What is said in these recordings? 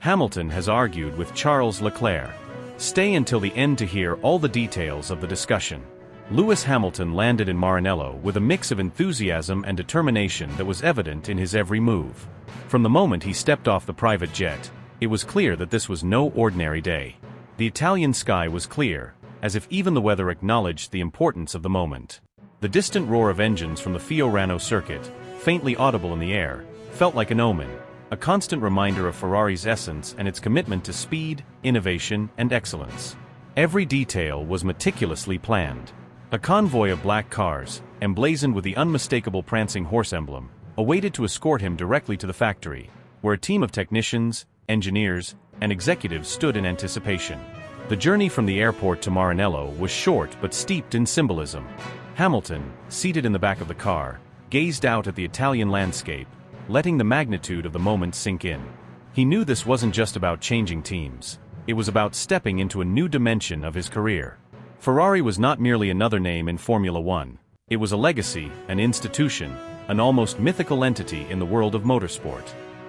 Hamilton has argued with Charles Leclerc. Stay until the end to hear all the details of the discussion. Lewis Hamilton landed in Maranello with a mix of enthusiasm and determination that was evident in his every move. From the moment he stepped off the private jet, it was clear that this was no ordinary day. The Italian sky was clear, as if even the weather acknowledged the importance of the moment. The distant roar of engines from the Fiorano circuit, faintly audible in the air, felt like an omen, a constant reminder of Ferrari's essence and its commitment to speed, innovation, and excellence. Every detail was meticulously planned. A convoy of black cars, emblazoned with the unmistakable prancing horse emblem, awaited to escort him directly to the factory, where a team of technicians, engineers, and executives stood in anticipation. The journey from the airport to Maranello was short but steeped in symbolism. Hamilton, seated in the back of the car, gazed out at the Italian landscape, letting the magnitude of the moment sink in. He knew this wasn't just about changing teams. It was about stepping into a new dimension of his career. Ferrari was not merely another name in Formula One. It was a legacy, an institution, an almost mythical entity in the world of motorsport.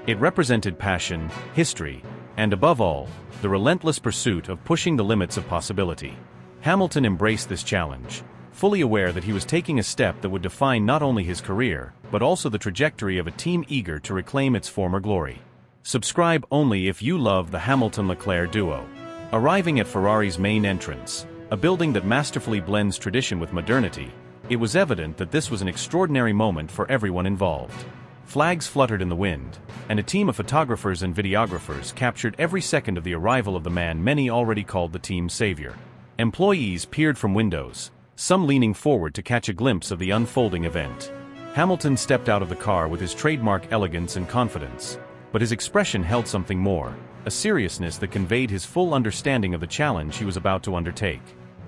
It represented passion, history, and above all, the relentless pursuit of pushing the limits of possibility. Hamilton embraced this challenge, fully aware that he was taking a step that would define not only his career, but also the trajectory of a team eager to reclaim its former glory. Subscribe only if you love the Hamilton-Leclerc duo. Arriving at Ferrari's main entrance, a building that masterfully blends tradition with modernity, it was evident that this was an extraordinary moment for everyone involved. Flags fluttered in the wind, and a team of photographers and videographers captured every second of the arrival of the man many already called the team's savior. Employees peered from windows, some leaning forward to catch a glimpse of the unfolding event. Hamilton stepped out of the car with his trademark elegance and confidence, but his expression held something more, a seriousness that conveyed his full understanding of the challenge he was about to undertake.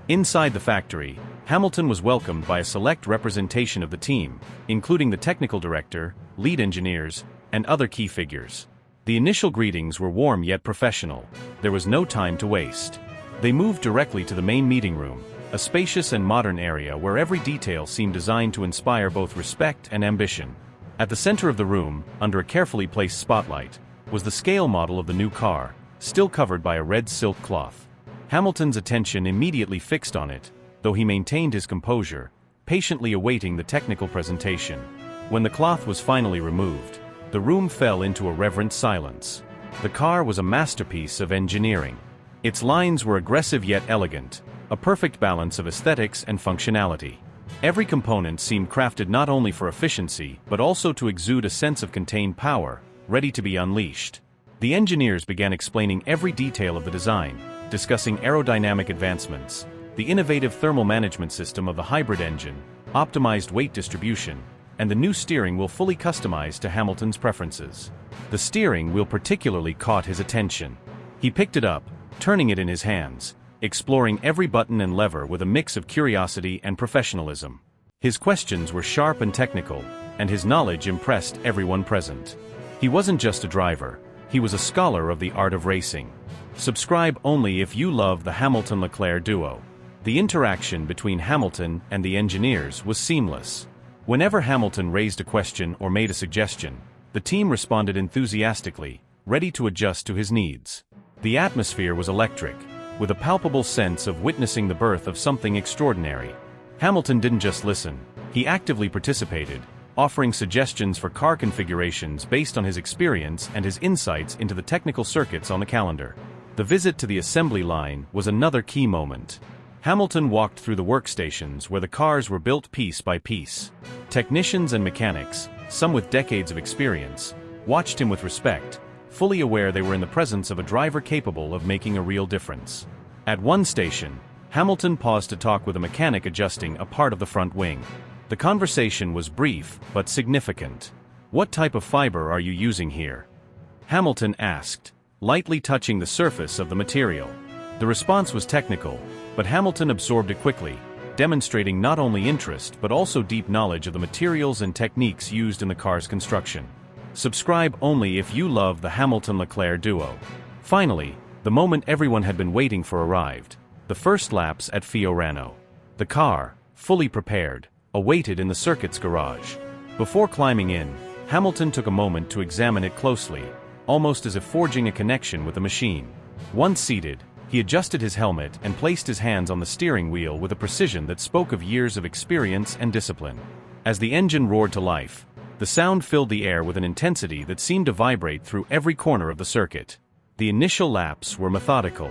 Inside the factory, Hamilton was welcomed by a select representation of the team, including the technical director, lead engineers, and other key figures. The initial greetings were warm yet professional. There was no time to waste. They moved directly to the main meeting room, a spacious and modern area where every detail seemed designed to inspire both respect and ambition. At the center of the room, under a carefully placed spotlight, was the scale model of the new car, still covered by a red silk cloth. Hamilton's attention immediately fixed on it, though he maintained his composure, patiently awaiting the technical presentation. When the cloth was finally removed, the room fell into a reverent silence. The car was a masterpiece of engineering. Its lines were aggressive yet elegant, a perfect balance of aesthetics and functionality. Every component seemed crafted not only for efficiency but also to exude a sense of contained power, ready to be unleashed. The engineers began explaining every detail of the design, discussing aerodynamic advancements, the innovative thermal management system of the hybrid engine, optimized weight distribution, and the new steering wheel fully customized to Hamilton's preferences. The steering wheel particularly caught his attention. He picked it up, turning it in his hands, exploring every button and lever with a mix of curiosity and professionalism. His questions were sharp and technical, and his knowledge impressed everyone present. He wasn't just a driver, he was a scholar of the art of racing. Subscribe only if you love the Hamilton-Leclerc duo. The interaction between Hamilton and the engineers was seamless. Whenever Hamilton raised a question or made a suggestion, the team responded enthusiastically, ready to adjust to his needs. The atmosphere was electric, with a palpable sense of witnessing the birth of something extraordinary. Hamilton didn't just listen, he actively participated, offering suggestions for car configurations based on his experience and his insights into the technical circuits on the calendar. The visit to the assembly line was another key moment. Hamilton walked through the workstations where the cars were built piece by piece. Technicians and mechanics, some with decades of experience, watched him with respect, fully aware they were in the presence of a driver capable of making a real difference. At one station, Hamilton paused to talk with a mechanic adjusting a part of the front wing. The conversation was brief but significant. "What type of fiber are you using here?" Hamilton asked, lightly touching the surface of the material. The response was technical, but Hamilton absorbed it quickly, demonstrating not only interest but also deep knowledge of the materials and techniques used in the car's construction. Subscribe only if you love the Hamilton-Leclerc duo. Finally, the moment everyone had been waiting for arrived. The first laps at Fiorano. The car, fully prepared, awaited in the circuit's garage. Before climbing in, Hamilton took a moment to examine it closely, almost as if forging a connection with the machine. Once seated, he adjusted his helmet and placed his hands on the steering wheel with a precision that spoke of years of experience and discipline. As the engine roared to life, the sound filled the air with an intensity that seemed to vibrate through every corner of the circuit. The initial laps were methodical.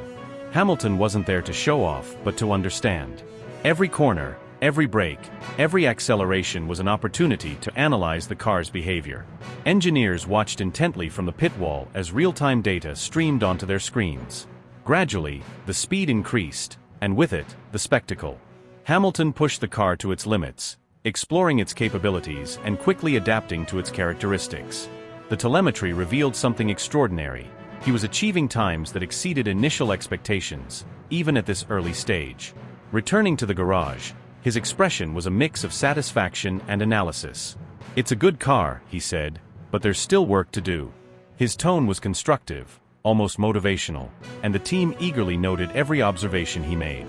Hamilton wasn't there to show off, but to understand. Every corner, every brake, every acceleration was an opportunity to analyze the car's behavior. Engineers watched intently from the pit wall as real-time data streamed onto their screens. Gradually, the speed increased, and with it, the spectacle. Hamilton pushed the car to its limits, exploring its capabilities and quickly adapting to its characteristics. The telemetry revealed something extraordinary. He was achieving times that exceeded initial expectations, even at this early stage. Returning to the garage, his expression was a mix of satisfaction and analysis. "It's a good car," he said, "but there's still work to do." His tone was constructive, almost motivational, and the team eagerly noted every observation he made.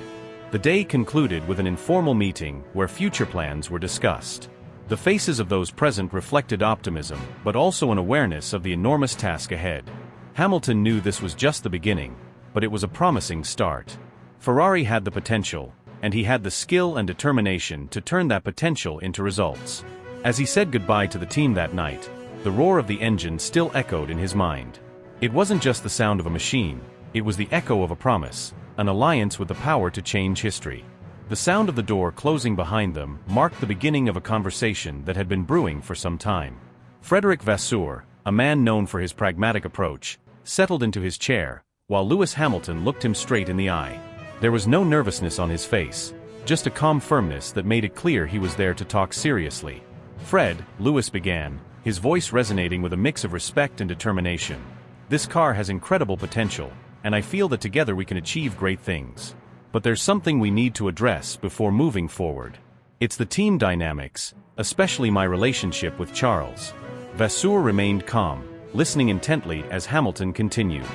The day concluded with an informal meeting where future plans were discussed. The faces of those present reflected optimism, but also an awareness of the enormous task ahead. Hamilton knew this was just the beginning, but it was a promising start. Ferrari had the potential, and he had the skill and determination to turn that potential into results. As he said goodbye to the team that night, the roar of the engine still echoed in his mind. It wasn't just the sound of a machine, it was the echo of a promise, an alliance with the power to change history. The sound of the door closing behind them marked the beginning of a conversation that had been brewing for some time. Frédéric Vasseur, a man known for his pragmatic approach, settled into his chair, while Lewis Hamilton looked him straight in the eye. There was no nervousness on his face, just a calm firmness that made it clear he was there to talk seriously. "Fred," Lewis began, his voice resonating with a mix of respect and determination. "This car has incredible potential, and I feel that together we can achieve great things. But there's something we need to address before moving forward. It's the team dynamics, especially my relationship with Charles." Vasseur remained calm, listening intently as Hamilton continued.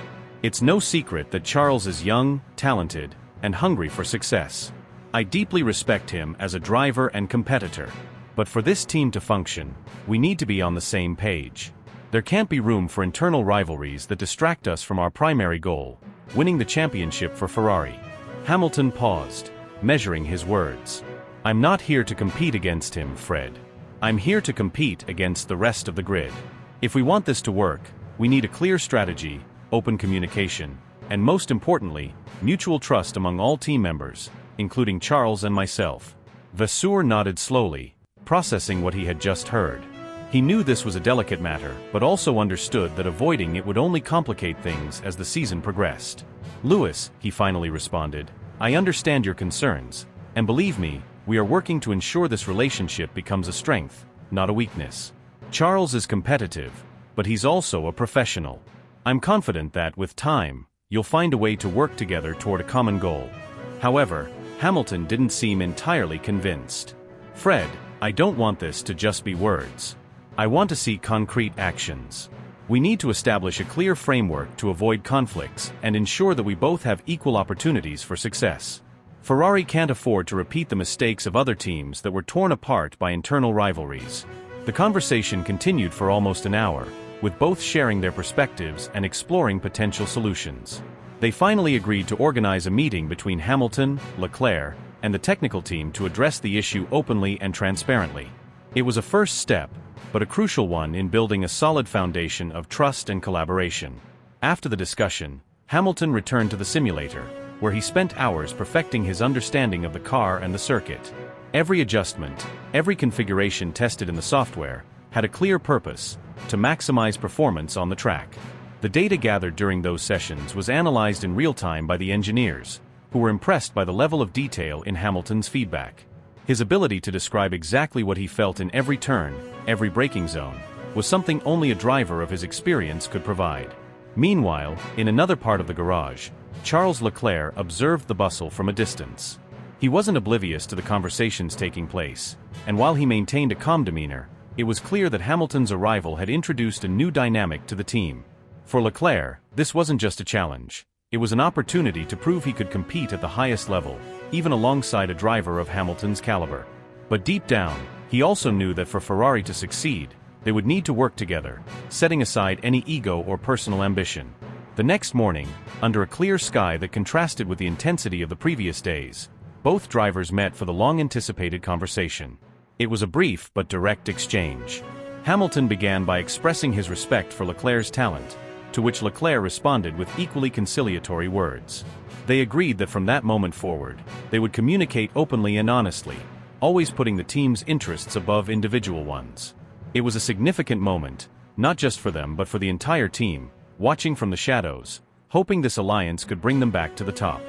"It's no secret that Charles is young, talented, and hungry for success. I deeply respect him as a driver and competitor. But for this team to function, we need to be on the same page. There can't be room for internal rivalries that distract us from our primary goal, winning the championship for Ferrari." Hamilton paused, measuring his words. "I'm not here to compete against him, Fred. I'm here to compete against the rest of the grid. If we want this to work, we need a clear strategy, open communication, and most importantly, mutual trust among all team members, including Charles and myself." Vasseur nodded slowly, processing what he had just heard. He knew this was a delicate matter, but also understood that avoiding it would only complicate things as the season progressed. "Lewis," he finally responded, "I understand your concerns, and believe me, we are working to ensure this relationship becomes a strength, not a weakness. Charles is competitive, but he's also a professional. I'm confident that, with time, you'll find a way to work together toward a common goal." However, Hamilton didn't seem entirely convinced. "Fred, I don't want this to just be words. I want to see concrete actions. We need to establish a clear framework to avoid conflicts and ensure that we both have equal opportunities for success. Ferrari can't afford to repeat the mistakes of other teams that were torn apart by internal rivalries." The conversation continued for almost an hour, with both sharing their perspectives and exploring potential solutions. They finally agreed to organize a meeting between Hamilton, Leclerc, and the technical team to address the issue openly and transparently. It was a first step, but a crucial one in building a solid foundation of trust and collaboration. After the discussion, Hamilton returned to the simulator, where he spent hours perfecting his understanding of the car and the circuit. Every adjustment, every configuration tested in the software, had a clear purpose: to maximize performance on the track. The data gathered during those sessions was analyzed in real time by the engineers, who were impressed by the level of detail in Hamilton's feedback. His ability to describe exactly what he felt in every turn, every braking zone, was something only a driver of his experience could provide. Meanwhile, in another part of the garage, Charles Leclerc observed the bustle from a distance. He wasn't oblivious to the conversations taking place, and while he maintained a calm demeanor, it was clear that Hamilton's arrival had introduced a new dynamic to the team. For Leclerc, this wasn't just a challenge. It was an opportunity to prove he could compete at the highest level, even alongside a driver of Hamilton's caliber. But deep down, he also knew that for Ferrari to succeed, They would need to work together, setting aside any ego or personal ambition. The next morning, under a clear sky that contrasted with the intensity of the previous days, both drivers met for the long-anticipated conversation. It was a brief but direct exchange. Hamilton began by expressing his respect for Leclerc's talent, to which Leclerc responded with equally conciliatory words. They agreed that from that moment forward, they would communicate openly and honestly, always putting the team's interests above individual ones. It was a significant moment, not just for them but for the entire team, watching from the shadows, hoping this alliance could bring them back to the top.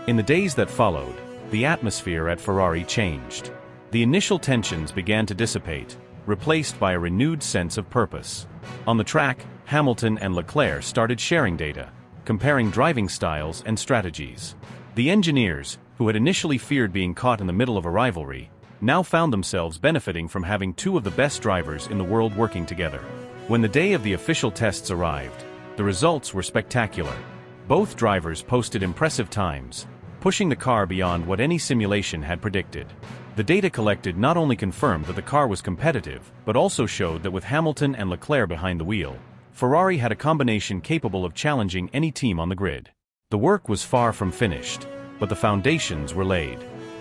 In the days that followed, the atmosphere at Ferrari changed. The initial tensions began to dissipate, replaced by a renewed sense of purpose. On the track, Hamilton and Leclerc started sharing data, comparing driving styles and strategies. The engineers, who had initially feared being caught in the middle of a rivalry, now found themselves benefiting from having two of the best drivers in the world working together. When the day of the official tests arrived, the results were spectacular. Both drivers posted impressive times, pushing the car beyond what any simulation had predicted. The data collected not only confirmed that the car was competitive, but also showed that with Hamilton and Leclerc behind the wheel, Ferrari had a combination capable of challenging any team on the grid. The work was far from finished, but the foundations were laid.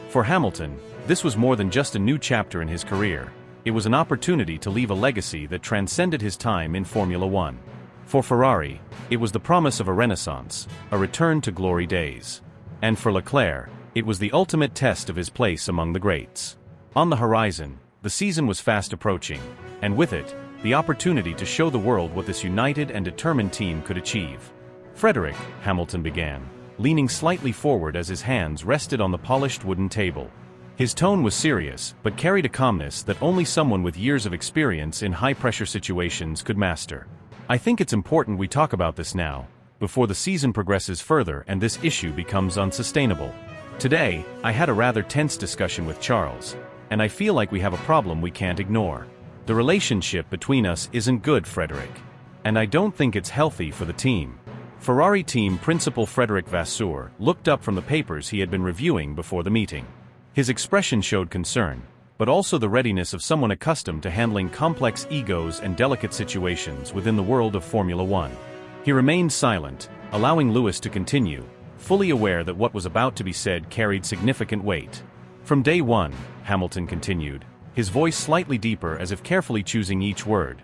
For Hamilton, this was more than just a new chapter in his career. It was an opportunity to leave a legacy that transcended his time in Formula One. For Ferrari, it was the promise of a renaissance, a return to glory days. And for Leclerc, it was the ultimate test of his place among the greats. On the horizon, the season was fast approaching, and with it, the opportunity to show the world what this united and determined team could achieve. "Frederick," Hamilton began, leaning slightly forward as his hands rested on the polished wooden table. His tone was serious, but carried a calmness that only someone with years of experience in high-pressure situations could master. "I think it's important we talk about this now, before the season progresses further and this issue becomes unsustainable. Today, I had a rather tense discussion with Charles, and I feel like we have a problem we can't ignore. The relationship between us isn't good, Frederick. And I don't think it's healthy for the team." Ferrari team principal Frederic Vasseur looked up from the papers he had been reviewing before the meeting. His expression showed concern, but also the readiness of someone accustomed to handling complex egos and delicate situations within the world of Formula One. He remained silent, allowing Lewis to continue, fully aware that what was about to be said carried significant weight. "From day one," Hamilton continued, his voice slightly deeper as if carefully choosing each word,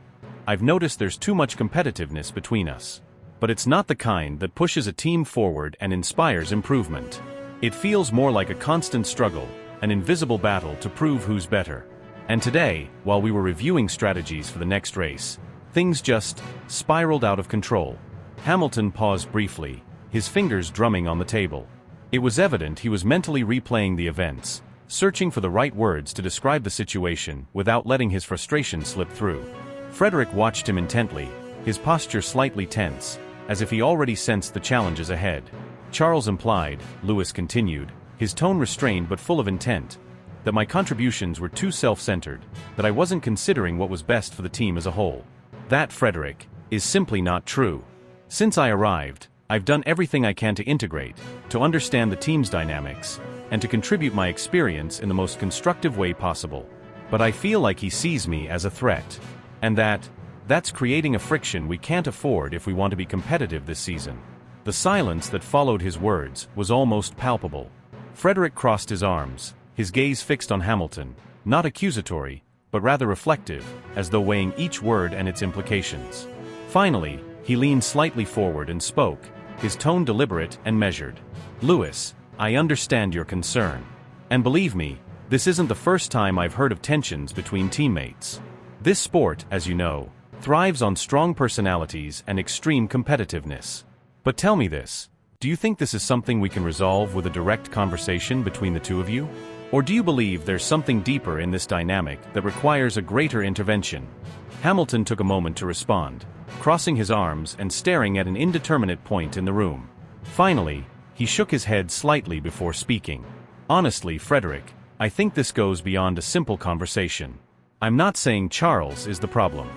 "I've noticed there's too much competitiveness between us. But it's not the kind that pushes a team forward and inspires improvement. It feels more like a constant struggle, an invisible battle to prove who's better. And today, while we were reviewing strategies for the next race, things just spiraled out of control." Hamilton paused briefly, his fingers drumming on the table. It was evident he was mentally replaying the events, searching for the right words to describe the situation without letting his frustration slip through. Frederick watched him intently, his posture slightly tense, as if he already sensed the challenges ahead. "Charles implied," Lewis continued, his tone restrained but full of intent, "that my contributions were too self-centered, that I wasn't considering what was best for the team as a whole. That, Frederick, is simply not true. Since I arrived, I've done everything I can to integrate, to understand the team's dynamics, and to contribute my experience in the most constructive way possible. But I feel like he sees me as a threat. And that's creating a friction we can't afford if we want to be competitive this season." The silence that followed his words was almost palpable. Frederick crossed his arms, his gaze fixed on Hamilton, not accusatory, but rather reflective, as though weighing each word and its implications. Finally, he leaned slightly forward and spoke, his tone deliberate and measured. "Lewis, I understand your concern. And believe me, this isn't the first time I've heard of tensions between teammates. This sport, as you know, thrives on strong personalities and extreme competitiveness. But tell me this, do you think this is something we can resolve with a direct conversation between the two of you? Or do you believe there's something deeper in this dynamic that requires a greater intervention?" Hamilton took a moment to respond, crossing his arms and staring at an indeterminate point in the room. Finally, he shook his head slightly before speaking. "Honestly, Frederick, I think this goes beyond a simple conversation. I'm not saying Charles is the problem.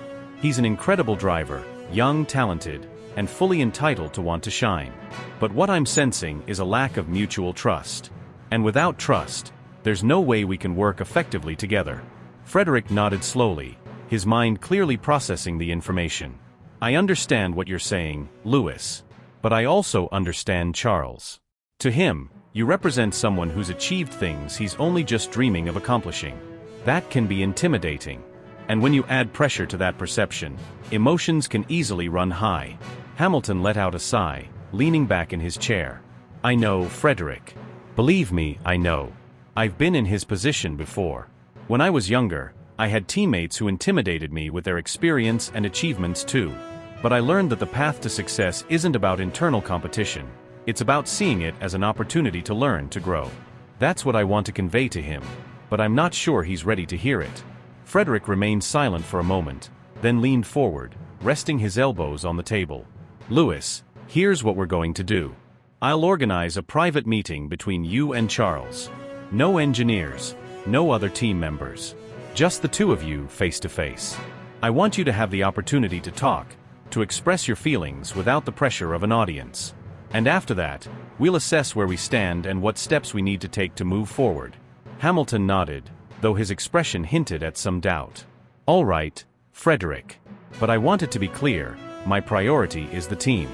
He's an incredible driver, young, talented, and fully entitled to want to shine. But what I'm sensing is a lack of mutual trust. And without trust, there's no way we can work effectively together." Frederick nodded slowly, his mind clearly processing the information. I understand what you're saying, Lewis. But I also understand Charles. To him, you represent someone who's achieved things he's only just dreaming of accomplishing. That can be intimidating. And when you add pressure to that perception, emotions can easily run high. Hamilton let out a sigh, leaning back in his chair. I know, Frederick. Believe me, I know. I've been in his position before. When I was younger, I had teammates who intimidated me with their experience and achievements too. But I learned that the path to success isn't about internal competition. It's about seeing it as an opportunity to learn, to grow. That's what I want to convey to him, but I'm not sure he's ready to hear it. Frederick remained silent for a moment, then leaned forward, resting his elbows on the table. Lewis, here's what we're going to do. I'll organize a private meeting between you and Charles. No engineers, no other team members. Just the two of you, face to face. I want you to have the opportunity to talk, to express your feelings without the pressure of an audience. And after that, we'll assess where we stand and what steps we need to take to move forward. Hamilton nodded, though his expression hinted at some doubt. All right, Frederick. But I want it to be clear, my priority is the team.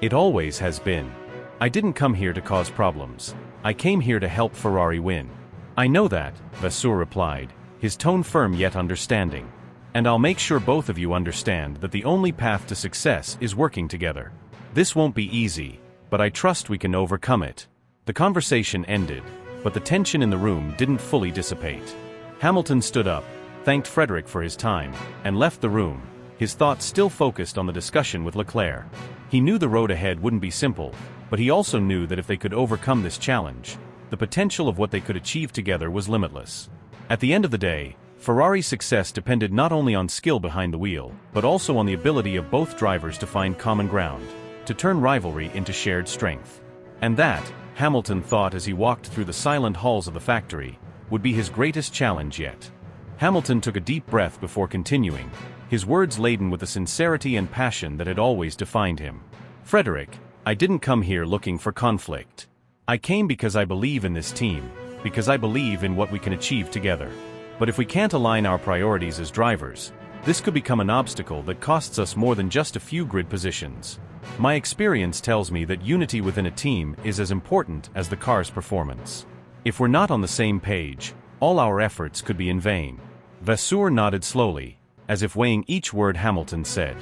It always has been. I didn't come here to cause problems. I came here to help Ferrari win. I know that, Vasseur replied, his tone firm yet understanding. And I'll make sure both of you understand that the only path to success is working together. This won't be easy, but I trust we can overcome it. The conversation ended, but the tension in the room didn't fully dissipate. Hamilton stood up, thanked Frederick for his time, and left the room, his thoughts still focused on the discussion with Leclerc. He knew the road ahead wouldn't be simple, but he also knew that if they could overcome this challenge, the potential of what they could achieve together was limitless. At the end of the day, Ferrari's success depended not only on skill behind the wheel, but also on the ability of both drivers to find common ground, to turn rivalry into shared strength. And that, Hamilton thought as he walked through the silent halls of the factory, would be his greatest challenge yet. Hamilton took a deep breath before continuing, his words laden with the sincerity and passion that had always defined him. Frederick, I didn't come here looking for conflict. I came because I believe in this team, because I believe in what we can achieve together. But if we can't align our priorities as drivers, this could become an obstacle that costs us more than just a few grid positions. My experience tells me that unity within a team is as important as the car's performance. If we're not on the same page, all our efforts could be in vain. Vasseur nodded slowly, as if weighing each word Hamilton said.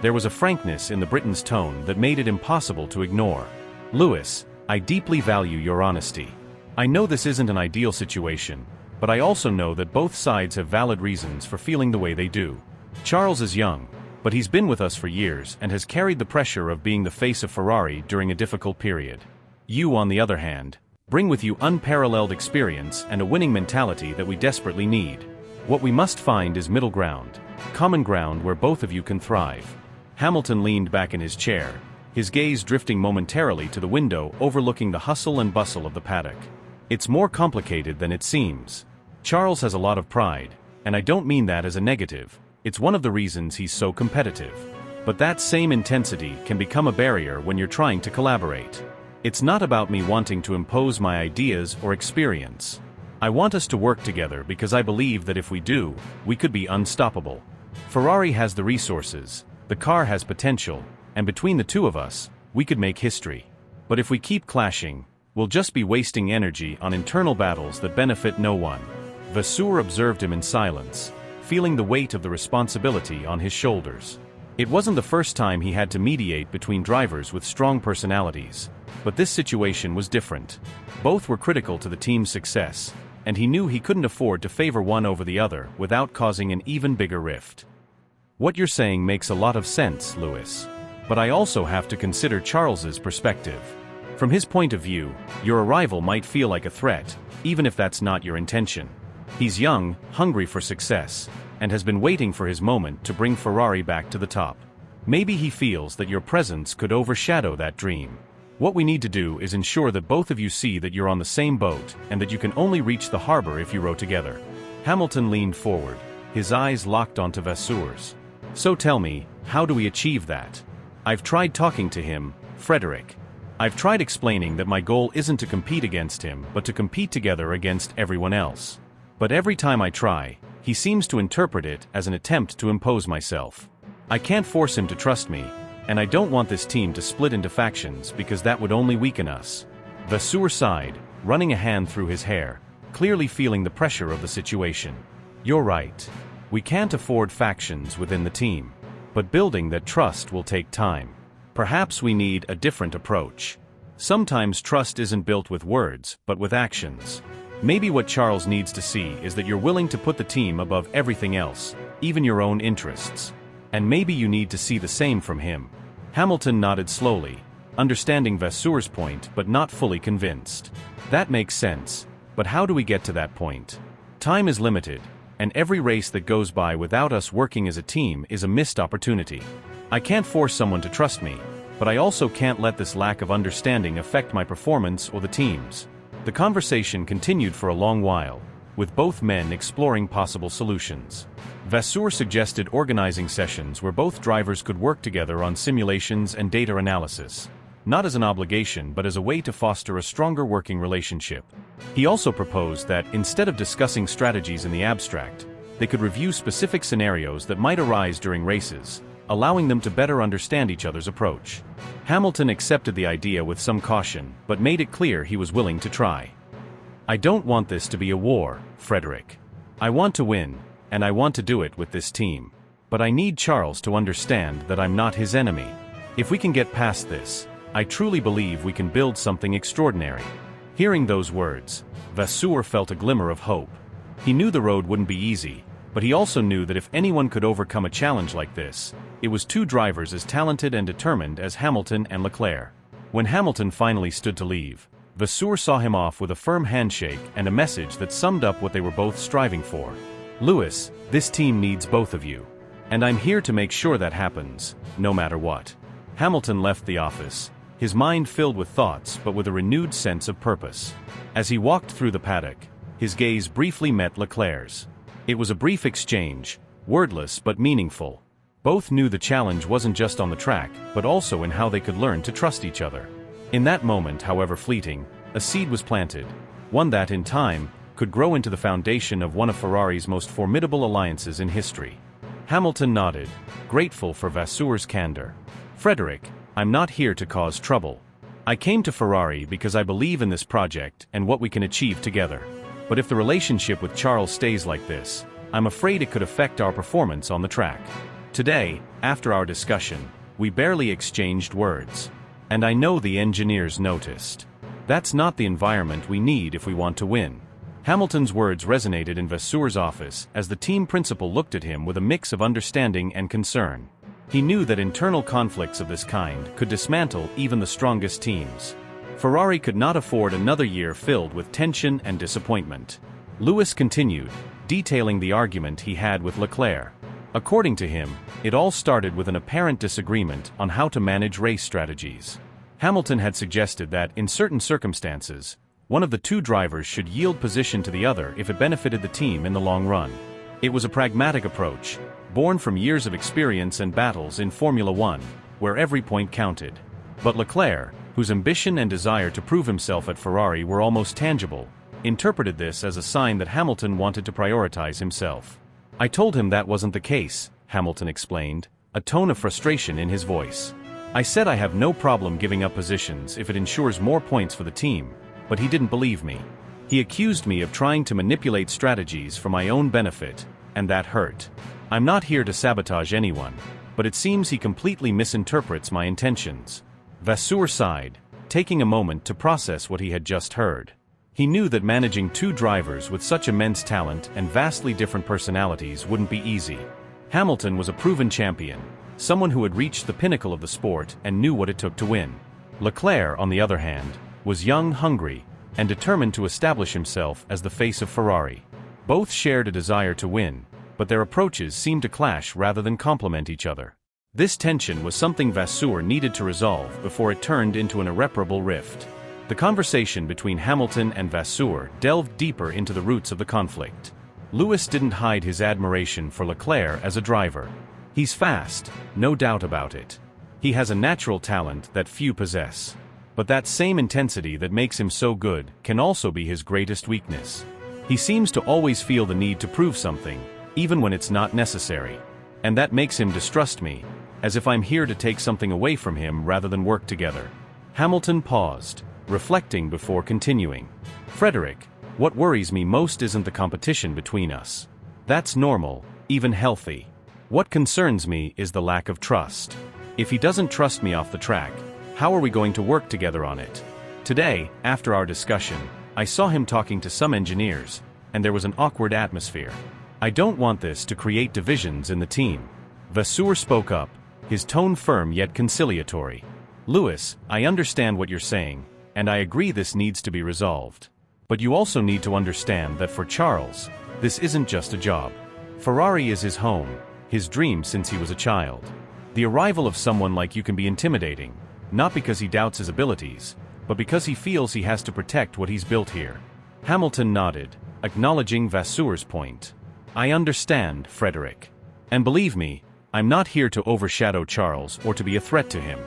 There was a frankness in the Briton's tone that made it impossible to ignore. Lewis, I deeply value your honesty. I know this isn't an ideal situation, but I also know that both sides have valid reasons for feeling the way they do. Charles is young, but he's been with us for years and has carried the pressure of being the face of Ferrari during a difficult period. You, on the other hand, bring with you unparalleled experience and a winning mentality that we desperately need. What we must find is middle ground, common ground where both of you can thrive. Hamilton leaned back in his chair, his gaze drifting momentarily to the window overlooking the hustle and bustle of the paddock. It's more complicated than it seems. Charles has a lot of pride, and I don't mean that as a negative. It's one of the reasons he's so competitive. But that same intensity can become a barrier when you're trying to collaborate. It's not about me wanting to impose my ideas or experience. I want us to work together because I believe that if we do, we could be unstoppable. Ferrari has the resources, the car has potential, and between the two of us, we could make history. But if we keep clashing, we'll just be wasting energy on internal battles that benefit no one. Vasseur observed him in silence, feeling the weight of the responsibility on his shoulders. It wasn't the first time he had to mediate between drivers with strong personalities, but this situation was different. Both were critical to the team's success, and he knew he couldn't afford to favor one over the other without causing an even bigger rift. What you're saying makes a lot of sense, Lewis. But I also have to consider Charles's perspective. From his point of view, your arrival might feel like a threat, even if that's not your intention. He's young, hungry for success, and has been waiting for his moment to bring Ferrari back to the top. Maybe he feels that your presence could overshadow that dream. What we need to do is ensure that both of you see that you're on the same boat and that you can only reach the harbor if you row together. Hamilton leaned forward, his eyes locked onto Vasseur's. So tell me, how do we achieve that? I've tried talking to him, Frederick. I've tried explaining that my goal isn't to compete against him but to compete together against everyone else. But every time I try, He seems to interpret it as an attempt to impose myself. I can't force him to trust me, and I don't want this team to split into factions because that would only weaken us." Vasseur sighed, running a hand through his hair, clearly feeling the pressure of the situation. "You're right. We can't afford factions within the team. But building that trust will take time. Perhaps we need a different approach. Sometimes trust isn't built with words, but with actions. Maybe what Charles needs to see is that you're willing to put the team above everything else, even your own interests. And maybe you need to see the same from him." Hamilton nodded slowly, understanding Vasseur's point but not fully convinced. "That makes sense, but how do we get to that point? Time is limited, and every race that goes by without us working as a team is a missed opportunity. I can't force someone to trust me, but I also can't let this lack of understanding affect my performance or the team's." The conversation continued for a long while, with both men exploring possible solutions. Vasseur suggested organizing sessions where both drivers could work together on simulations and data analysis, not as an obligation but as a way to foster a stronger working relationship. He also proposed that, instead of discussing strategies in the abstract, they could review specific scenarios that might arise during races, allowing them to better understand each other's approach. Hamilton accepted the idea with some caution, but made it clear he was willing to try. "I don't want this to be a war, Frederick. I want to win, and I want to do it with this team. But I need Charles to understand that I'm not his enemy. If we can get past this, I truly believe we can build something extraordinary." Hearing those words, Vasseur felt a glimmer of hope. He knew the road wouldn't be easy, but he also knew that if anyone could overcome a challenge like this, it was two drivers as talented and determined as Hamilton and Leclerc. When Hamilton finally stood to leave, Vasseur saw him off with a firm handshake and a message that summed up what they were both striving for. "Lewis, this team needs both of you. And I'm here to make sure that happens, no matter what." Hamilton left the office, his mind filled with thoughts but with a renewed sense of purpose. As he walked through the paddock, his gaze briefly met Leclerc's. It was a brief exchange, wordless but meaningful. Both knew the challenge wasn't just on the track, but also in how they could learn to trust each other. In that moment, however fleeting, a seed was planted, one that, in time, could grow into the foundation of one of Ferrari's most formidable alliances in history. Hamilton nodded, grateful for Vasseur's candor. "Frederick, I'm not here to cause trouble. I came to Ferrari because I believe in this project and what we can achieve together. But if the relationship with Charles stays like this, I'm afraid it could affect our performance on the track." Today, after our discussion, we barely exchanged words. And I know the engineers noticed. That's not the environment we need if we want to win. Hamilton's words resonated in Vasseur's office as the team principal looked at him with a mix of understanding and concern. He knew that internal conflicts of this kind could dismantle even the strongest teams. Ferrari could not afford another year filled with tension and disappointment. Lewis continued, detailing the argument he had with Leclerc. According to him, it all started with an apparent disagreement on how to manage race strategies. Hamilton had suggested that, in certain circumstances, one of the two drivers should yield position to the other if it benefited the team in the long run. It was a pragmatic approach, born from years of experience and battles in Formula One, where every point counted. But Leclerc, whose ambition and desire to prove himself at Ferrari were almost tangible, interpreted this as a sign that Hamilton wanted to prioritize himself. "I told him that wasn't the case," Hamilton explained, a tone of frustration in his voice. "I said I have no problem giving up positions if it ensures more points for the team, but he didn't believe me. He accused me of trying to manipulate strategies for my own benefit, and that hurt. I'm not here to sabotage anyone, but it seems he completely misinterprets my intentions." Vasseur sighed, taking a moment to process what he had just heard. He knew that managing two drivers with such immense talent and vastly different personalities wouldn't be easy. Hamilton was a proven champion, someone who had reached the pinnacle of the sport and knew what it took to win. Leclerc, on the other hand, was young, hungry, and determined to establish himself as the face of Ferrari. Both shared a desire to win, but their approaches seemed to clash rather than complement each other. This tension was something Vasseur needed to resolve before it turned into an irreparable rift. The conversation between Hamilton and Vasseur delved deeper into the roots of the conflict. Lewis didn't hide his admiration for Leclerc as a driver. He's fast, no doubt about it. He has a natural talent that few possess. But that same intensity that makes him so good can also be his greatest weakness. He seems to always feel the need to prove something, even when it's not necessary. And that makes him distrust me, as if I'm here to take something away from him rather than work together. Hamilton paused, reflecting before continuing. Frederick, what worries me most isn't the competition between us. That's normal, even healthy. What concerns me is the lack of trust. If he doesn't trust me off the track, how are we going to work together on it? Today, after our discussion, I saw him talking to some engineers, and there was an awkward atmosphere. I don't want this to create divisions in the team. Vasseur spoke up, his tone firm yet conciliatory. Lewis, I understand what you're saying, and I agree this needs to be resolved. But you also need to understand that for Charles, this isn't just a job. Ferrari is his home, his dream since he was a child. The arrival of someone like you can be intimidating, not because he doubts his abilities, but because he feels he has to protect what he's built here. Hamilton nodded, acknowledging Vasseur's point. I understand, Frederick. And believe me, I'm not here to overshadow Charles or to be a threat to him.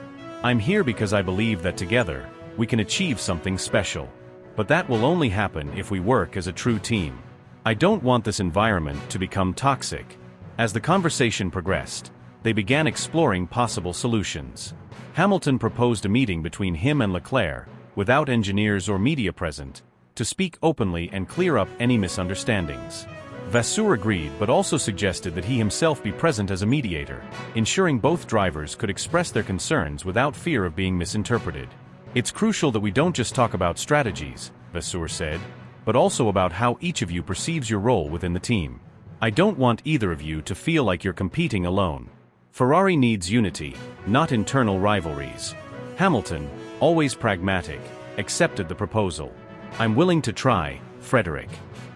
I'm here because I believe that together, we can achieve something special. But that will only happen if we work as a true team. I don't want this environment to become toxic. As the conversation progressed, they began exploring possible solutions. Hamilton proposed a meeting between him and Leclerc, without engineers or media present, to speak openly and clear up any misunderstandings. Vasseur agreed but also suggested that he himself be present as a mediator, ensuring both drivers could express their concerns without fear of being misinterpreted. It's crucial that we don't just talk about strategies, Vasseur said, but also about how each of you perceives your role within the team. I don't want either of you to feel like you're competing alone. Ferrari needs unity, not internal rivalries. Hamilton, always pragmatic, accepted the proposal. I'm willing to try, Frederick.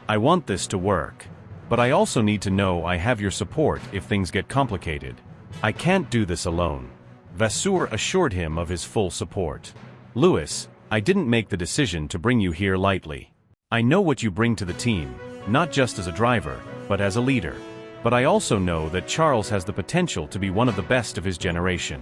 I want this to work. But I also need to know I have your support if things get complicated. I can't do this alone. Vasseur assured him of his full support. Lewis, I didn't make the decision to bring you here lightly. I know what you bring to the team, not just as a driver, but as a leader. But I also know that Charles has the potential to be one of the best of his generation.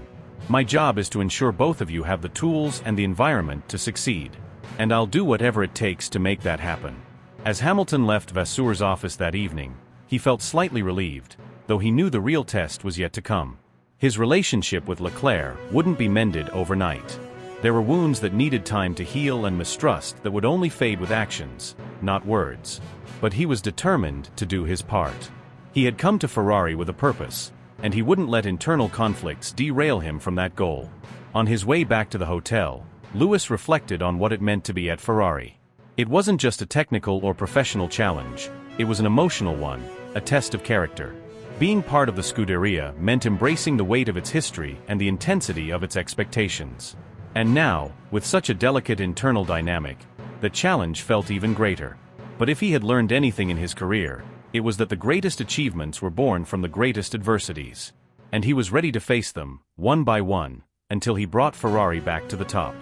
My job is to ensure both of you have the tools and the environment to succeed. And I'll do whatever it takes to make that happen. As Hamilton left Vasseur's office that evening, he felt slightly relieved, though he knew the real test was yet to come. His relationship with Leclerc wouldn't be mended overnight. There were wounds that needed time to heal and mistrust that would only fade with actions, not words. But he was determined to do his part. He had come to Ferrari with a purpose, and he wouldn't let internal conflicts derail him from that goal. On his way back to the hotel, Lewis reflected on what it meant to be at Ferrari. It wasn't just a technical or professional challenge, it was an emotional one, a test of character. Being part of the Scuderia meant embracing the weight of its history and the intensity of its expectations. And now, with such a delicate internal dynamic, the challenge felt even greater. But if he had learned anything in his career, it was that the greatest achievements were born from the greatest adversities. And he was ready to face them, one by one, until he brought Ferrari back to the top.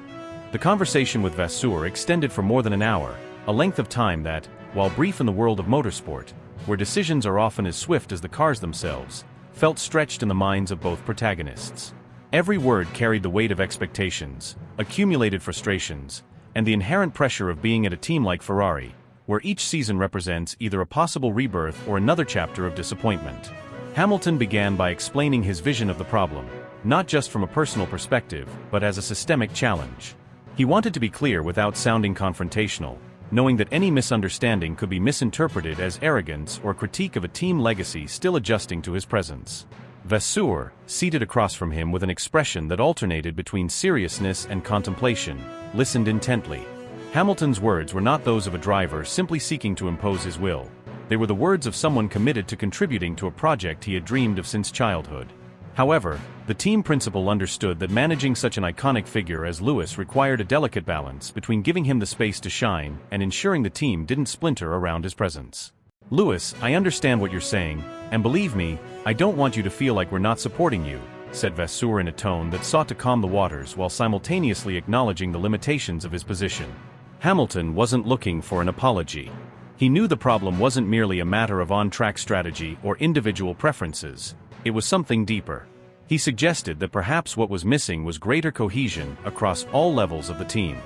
The conversation with Vasseur extended for more than an hour, a length of time that, while brief in the world of motorsport, where decisions are often as swift as the cars themselves, felt stretched in the minds of both protagonists. Every word carried the weight of expectations, accumulated frustrations, and the inherent pressure of being at a team like Ferrari, where each season represents either a possible rebirth or another chapter of disappointment. Hamilton began by explaining his vision of the problem, not just from a personal perspective, but as a systemic challenge. He wanted to be clear without sounding confrontational, knowing that any misunderstanding could be misinterpreted as arrogance or critique of a team legacy still adjusting to his presence. Vasseur, seated across from him with an expression that alternated between seriousness and contemplation, listened intently. Hamilton's words were not those of a driver simply seeking to impose his will. They were the words of someone committed to contributing to a project he had dreamed of since childhood. However, the team principal understood that managing such an iconic figure as Lewis required a delicate balance between giving him the space to shine and ensuring the team didn't splinter around his presence. Lewis, I understand what you're saying, and believe me, I don't want you to feel like we're not supporting you, said Vasseur in a tone that sought to calm the waters while simultaneously acknowledging the limitations of his position. Hamilton wasn't looking for an apology. He knew the problem wasn't merely a matter of on-track strategy or individual preferences. It was something deeper. He suggested that perhaps what was missing was greater cohesion across all levels of the team.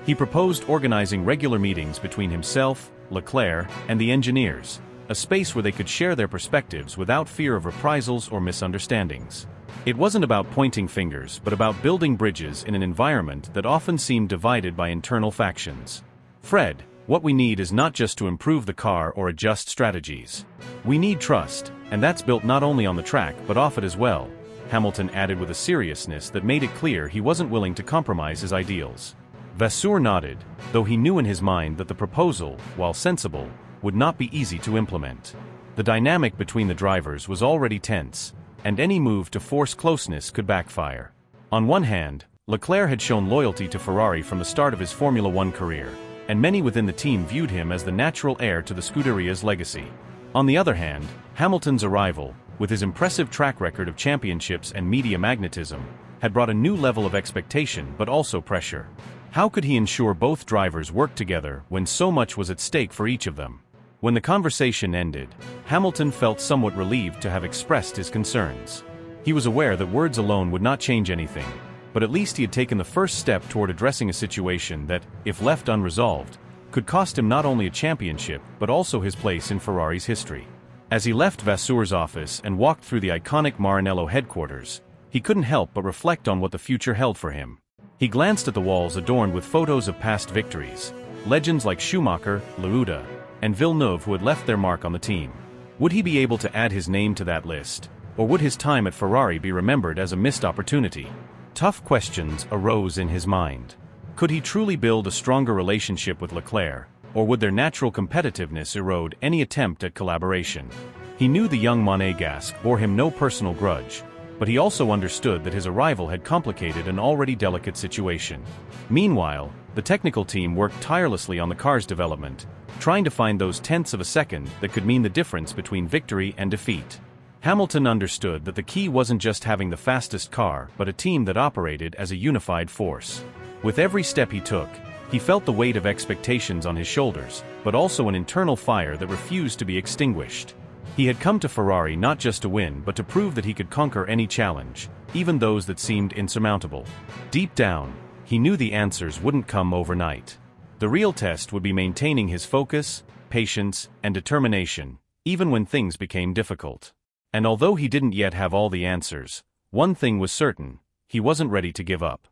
He proposed organizing regular meetings between himself, Leclerc, and the engineers, a space where they could share their perspectives without fear of reprisals or misunderstandings. It wasn't about pointing fingers, but about building bridges in an environment that often seemed divided by internal factions. "Fred, what we need is not just to improve the car or adjust strategies. We need trust, and that's built not only on the track but off it as well," Hamilton added with a seriousness that made it clear he wasn't willing to compromise his ideals. Vasseur nodded, though he knew in his mind that the proposal, while sensible, would not be easy to implement. The dynamic between the drivers was already tense, and any move to force closeness could backfire. On one hand, Leclerc had shown loyalty to Ferrari from the start of his Formula One career, and many within the team viewed him as the natural heir to the Scuderia's legacy. On the other hand, Hamilton's arrival, with his impressive track record of championships and media magnetism, had brought a new level of expectation but also pressure. How could he ensure both drivers worked together when so much was at stake for each of them? When the conversation ended, Hamilton felt somewhat relieved to have expressed his concerns. He was aware that words alone would not change anything, but at least he had taken the first step toward addressing a situation that, if left unresolved, could cost him not only a championship but also his place in Ferrari's history. As he left Vasseur's office and walked through the iconic Maranello headquarters, he couldn't help but reflect on what the future held for him. He glanced at the walls adorned with photos of past victories, legends like Schumacher, Lauda, and Villeneuve who had left their mark on the team. Would he be able to add his name to that list, or would his time at Ferrari be remembered as a missed opportunity? Tough questions arose in his mind. Could he truly build a stronger relationship with Leclerc, or would their natural competitiveness erode any attempt at collaboration? He knew the young Monegasque bore him no personal grudge, but he also understood that his arrival had complicated an already delicate situation. Meanwhile, the technical team worked tirelessly on the car's development, trying to find those tenths of a second that could mean the difference between victory and defeat. Hamilton understood that the key wasn't just having the fastest car but a team that operated as a unified force. With every step he took, he felt the weight of expectations on his shoulders, but also an internal fire that refused to be extinguished. He had come to Ferrari not just to win but to prove that he could conquer any challenge, even those that seemed insurmountable. Deep down, he knew the answers wouldn't come overnight. The real test would be maintaining his focus, patience, and determination, even when things became difficult. And although he didn't yet have all the answers, one thing was certain: he wasn't ready to give up.